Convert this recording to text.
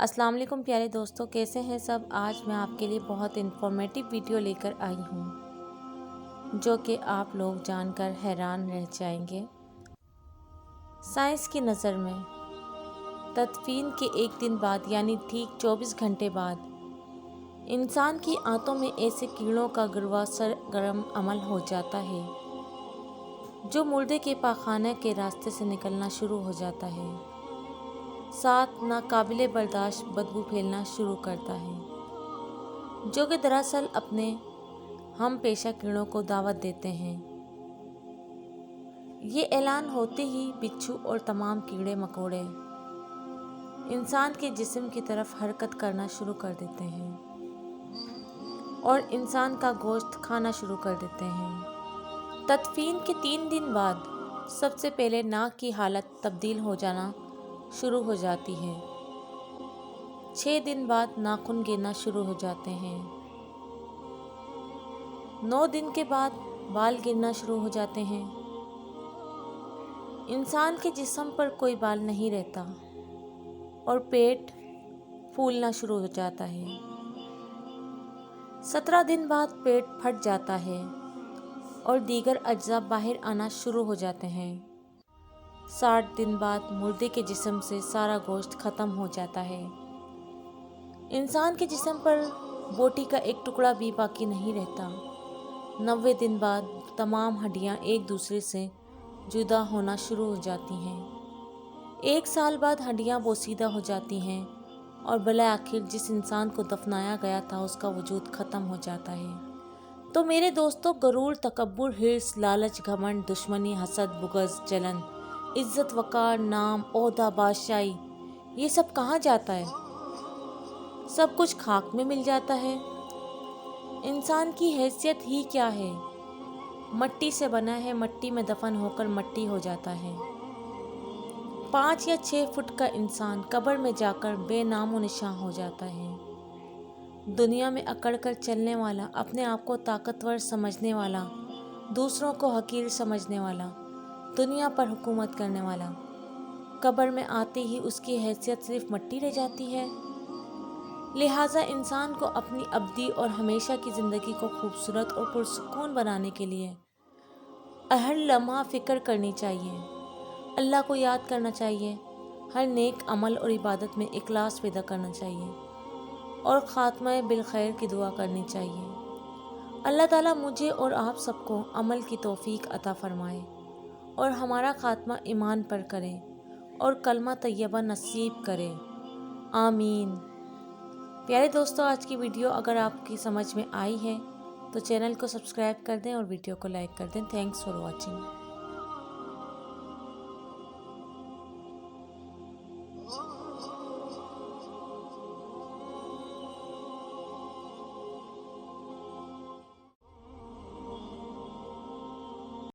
अस्सलाम वालेकुम प्यारे दोस्तों, कैसे हैं सब। आज मैं आपके लिए बहुत इन्फॉर्मेटिव वीडियो लेकर आई हूँ जो कि आप लोग जानकर हैरान रह जाएंगे। साइंस की नज़र में तदफीन के एक दिन बाद यानी ठीक 24 घंटे बाद इंसान की आंतों में ऐसे कीड़ों का गिरवा सरगर्म अमल हो जाता है जो मुर्दे के पाखाने के रास्ते से निकलना शुरू हो जाता है। साथ नाकाबिले बर्दाश्त बदबू फैलना शुरू करता है जो कि दरअसल अपने हम पेशा कीड़ों को दावत देते हैं। ये ऐलान होते ही बिच्छू और तमाम कीड़े मकोड़े इंसान के जिस्म की तरफ हरकत करना शुरू कर देते हैं और इंसान का गोश्त खाना शुरू कर देते हैं। तदफीन के 3 दिन बाद सबसे पहले नाक की हालत तब्दील हो जाना शुरू हो जाती है। 6 दिन बाद नाखून गिरना शुरू हो जाते हैं। 9 दिन के बाद बाल गिरना शुरू हो जाते हैं। इंसान के जिस्म पर कोई बाल नहीं रहता और पेट फूलना शुरू हो जाता है। 17 दिन बाद पेट फट जाता है और दीगर अज्जा बाहर आना शुरू हो जाते हैं। 60 दिन बाद मुर्दे के जिस्म से सारा गोश्त ख़त्म हो जाता है। इंसान के जिस्म पर बोटी का एक टुकड़ा भी बाकी नहीं रहता। 90 दिन बाद तमाम हड्डियां एक दूसरे से जुदा होना शुरू हो जाती हैं। 1 साल बाद हड्डियां बोसीदा हो जाती हैं और बला आखिर जिस इंसान को दफनाया गया था उसका वजूद ख़त्म हो जाता है। तो मेरे दोस्तों, गरूर, तकब्बुर, हिर्स, लालच, घमंड, दुश्मनी, हसद, बुग़्ज़, जलन, इज़्ज़त, वक़ार, नाम, ओहदा, बादशाही, ये सब कहाँ जाता है? सब कुछ खाक में मिल जाता है। इंसान की हैसियत ही क्या है? मट्टी से बना है, मट्टी में दफन होकर मट्टी हो जाता है। 5 या 6 फुट का इंसान कब्र में जाकर बेनामो निशान हो जाता है। दुनिया में अकड़ कर चलने वाला, अपने आप को ताकतवर समझने वाला, दूसरों को हकीर समझने वाला, दुनिया पर हुकूमत करने वाला, कब्र में आते ही उसकी हैसियत सिर्फ मट्टी रह जाती है। लिहाजा इंसान को अपनी अब्दी और हमेशा की ज़िंदगी को खूबसूरत और पुरसुकून बनाने के लिए हर लम्हा फ़िक्र करनी चाहिए, अल्लाह को याद करना चाहिए, हर नेक अमल और इबादत में इखलास पैदा करना चाहिए और ख़ात्मा बिल खैर की दुआ करनी चाहिए। अल्लाह ताला मुझे और आप सबको अमल की तौफीक अता फ़रमाए और हमारा ख़ात्मा ईमान पर करे और कलमा तैयबा नसीब करे, आमीन। प्यारे दोस्तों, आज की वीडियो अगर आपकी समझ में आई है तो चैनल को सब्सक्राइब कर दें और वीडियो को लाइक कर दें। Thanks for watching.